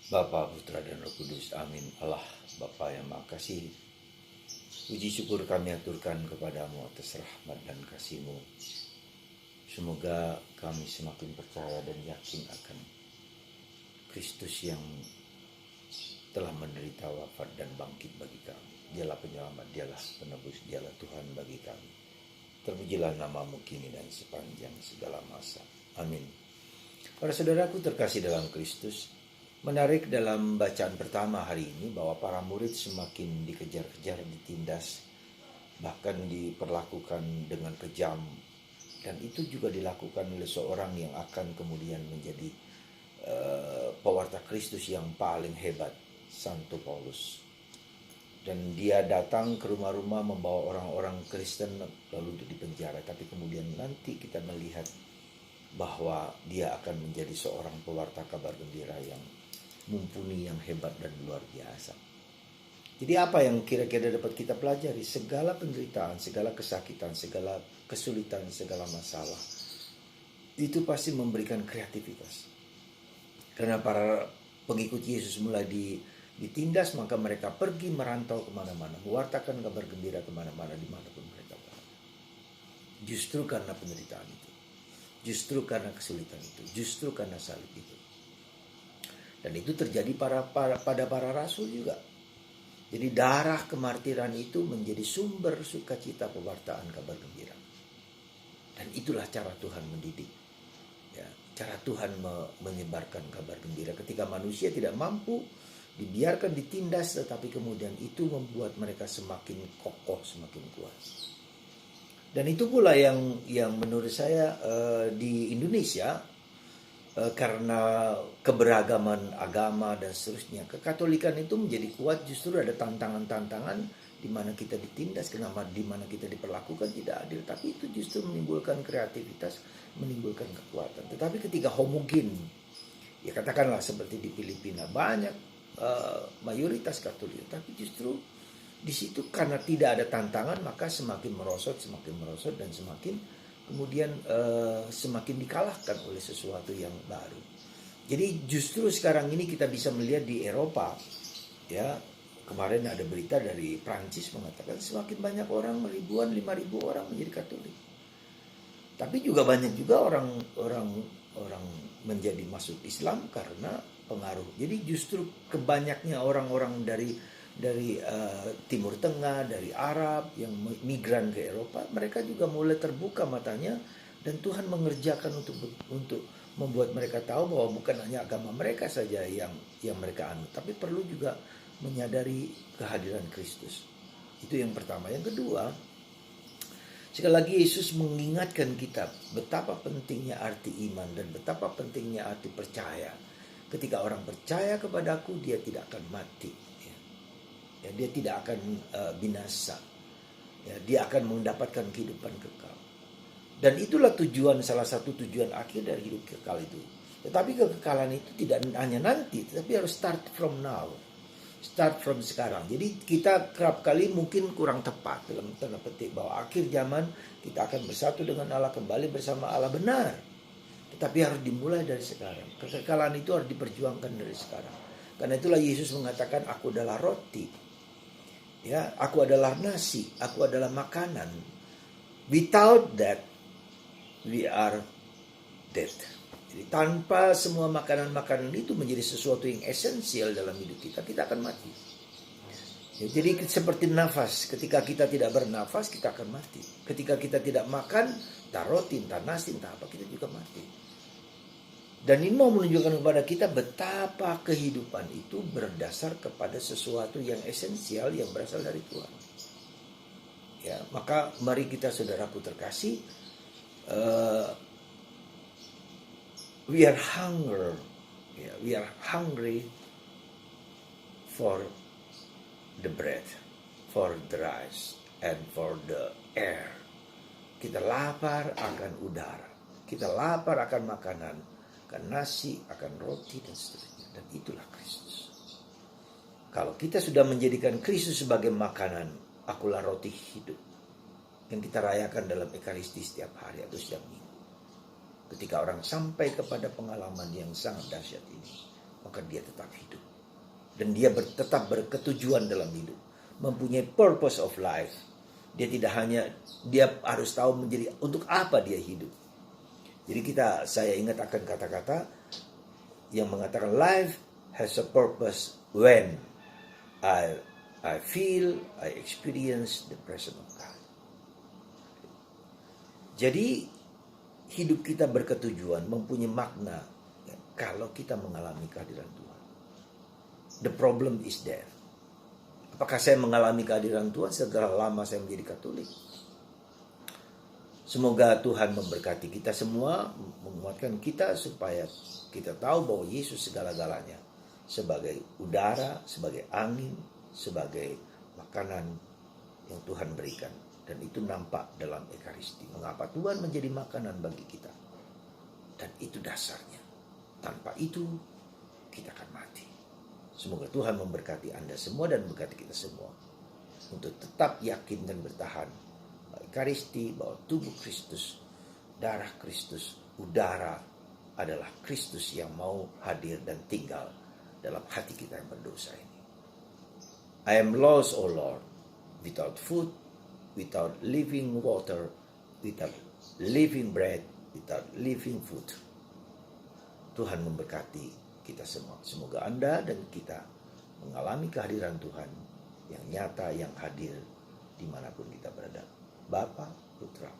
Bapa, Putra, dan Roh Kudus. Amin. Allah, Bapa yang Maha Kasih, puji syukur kami aturkan kepadamu atas rahmat dan kasih-Mu. Semoga kami semakin percaya dan yakin akan Kristus yang telah menderita wafat dan bangkit bagi kami. Dialah penyelamat, dialah penebus, dialah Tuhan bagi kami. Terpujilah nama-Mu kini dan sepanjang segala masa. Amin. Para saudaraku terkasih dalam Kristus, menarik dalam bacaan pertama hari ini bahwa para murid semakin dikejar-kejar, ditindas, bahkan diperlakukan dengan kejam. Dan itu juga dilakukan oleh seorang yang akan kemudian menjadi pewarta Kristus yang paling hebat, Santo Paulus. Dan dia datang ke rumah-rumah membawa orang-orang Kristen lalu untuk dipenjara. Tapi kemudian nanti kita melihat bahwa dia akan menjadi seorang pewarta kabar gembira yang mumpuni, yang hebat dan luar biasa. Jadi apa yang kira-kira dapat kita pelajari? Segala penderitaan, segala kesakitan, segala kesulitan, segala masalah, itu pasti memberikan kreativitas. Karena para pengikut Yesus mulai ditindas, maka mereka pergi merantau kemana-mana, mewartakan kabar gembira kemana-mana, dimanapun mereka berada. Justru karena penderitaan itu, justru karena kesulitan itu, justru karena salib itu. Dan itu terjadi pada para rasul juga. Jadi darah kemartiran itu menjadi sumber sukacita pewartaan kabar gembira. Dan itulah cara Tuhan mendidik. Ya, cara Tuhan menyebarkan kabar gembira. Ketika manusia tidak mampu, dibiarkan ditindas, tetapi kemudian itu membuat mereka semakin kokoh, semakin kuat. Dan itu pula yang menurut saya di Indonesia, karena keberagaman agama dan seterusnya, kekatolikan itu menjadi kuat. Justru ada tantangan-tantangan di mana kita ditindas, di mana kita diperlakukan tidak adil, tapi itu justru menimbulkan kreativitas, menimbulkan kekuatan. Tetapi ketika homogen, ya katakanlah seperti di Filipina, banyak mayoritas Katolik, tapi justru di situ karena tidak ada tantangan, maka semakin merosot dan semakin kemudian semakin dikalahkan oleh sesuatu yang baru. Jadi justru sekarang ini kita bisa melihat di Eropa, ya kemarin ada berita dari Prancis mengatakan semakin banyak orang, 5.000 orang menjadi Katolik. Tapi juga banyak juga orang menjadi masuk Islam karena pengaruh. Jadi justru kebanyaknya orang-orang dari Timur Tengah, dari Arab yang migran ke Eropa, mereka juga mulai terbuka matanya dan Tuhan mengerjakan untuk membuat mereka tahu bahwa bukan hanya agama mereka saja yang mereka anut, tapi perlu juga menyadari kehadiran Kristus. Itu yang pertama. Yang kedua, sekali lagi Yesus mengingatkan kita betapa pentingnya arti iman dan betapa pentingnya arti percaya. Ketika orang percaya kepadaku, dia tidak akan mati. Ya, dia tidak akan binasa. Ya, dia akan mendapatkan kehidupan kekal. Dan itulah salah satu tujuan akhir dari hidup kekal itu. Tetapi kekekalan itu tidak hanya nanti, tetapi harus start from now. Start from sekarang. Jadi kita kerap kali mungkin kurang tepat dalam tanda petik bahwa akhir zaman kita akan bersatu dengan Allah, kembali bersama Allah, benar. Tetapi harus dimulai dari sekarang. Kekekalan itu harus diperjuangkan dari sekarang. Karena itulah Yesus mengatakan, aku adalah roti. Ya, aku adalah nasi, aku adalah makanan. Without that, we are dead. Jadi tanpa semua makanan-makanan itu menjadi sesuatu yang esensial dalam hidup kita, kita akan mati. Ya, jadi seperti nafas, ketika kita tidak bernafas, kita akan mati. Ketika kita tidak makan, entah roti, entah nasi, entah apa, kita juga mati. Dan ini mau menunjukkan kepada kita betapa kehidupan itu berdasar kepada sesuatu yang esensial yang berasal dari Tuhan. Ya, maka mari kita saudaraku terkasih, we are hungry for the bread, for the rice, and for the air. Kita lapar akan udara, kita lapar akan makanan, akan nasi, akan roti dan seterusnya. Dan itulah Kristus. Kalau kita sudah menjadikan Kristus sebagai makanan, akulah roti hidup, yang kita rayakan dalam Ekaristi setiap hari atau setiap minggu. Ketika orang sampai kepada pengalaman yang sangat dahsyat ini, maka dia tetap hidup. Dan dia tetap berketujuan dalam hidup. Mempunyai purpose of life. Dia tidak hanya, dia harus tahu menjadi untuk apa dia hidup. Jadi saya ingat akan kata-kata yang mengatakan life has a purpose when I feel, I experience the presence of God. Jadi hidup kita berketujuan, mempunyai makna kalau kita mengalami kehadiran Tuhan. The problem is there. Apakah saya mengalami kehadiran Tuhan setelah lama saya menjadi Katolik? Semoga Tuhan memberkati kita semua, menguatkan kita supaya kita tahu bahwa Yesus segala-galanya. Sebagai udara, sebagai angin, sebagai makanan yang Tuhan berikan. Dan itu nampak dalam Ekaristi. Mengapa Tuhan menjadi makanan bagi kita. Dan itu dasarnya. Tanpa itu kita akan mati. Semoga Tuhan memberkati Anda semua dan memberkati kita semua. Untuk tetap yakin dan bertahan. Ekaristi bahwa tubuh Kristus, darah Kristus, udara adalah Kristus yang mau hadir dan tinggal dalam hati kita yang berdosa ini. I am lost, O Lord, without food, without living water, without living bread, without living food. Tuhan memberkati kita semua. Semoga Anda dan kita mengalami kehadiran Tuhan yang nyata, yang hadir dimanapun kita berada. Bapa, Putra,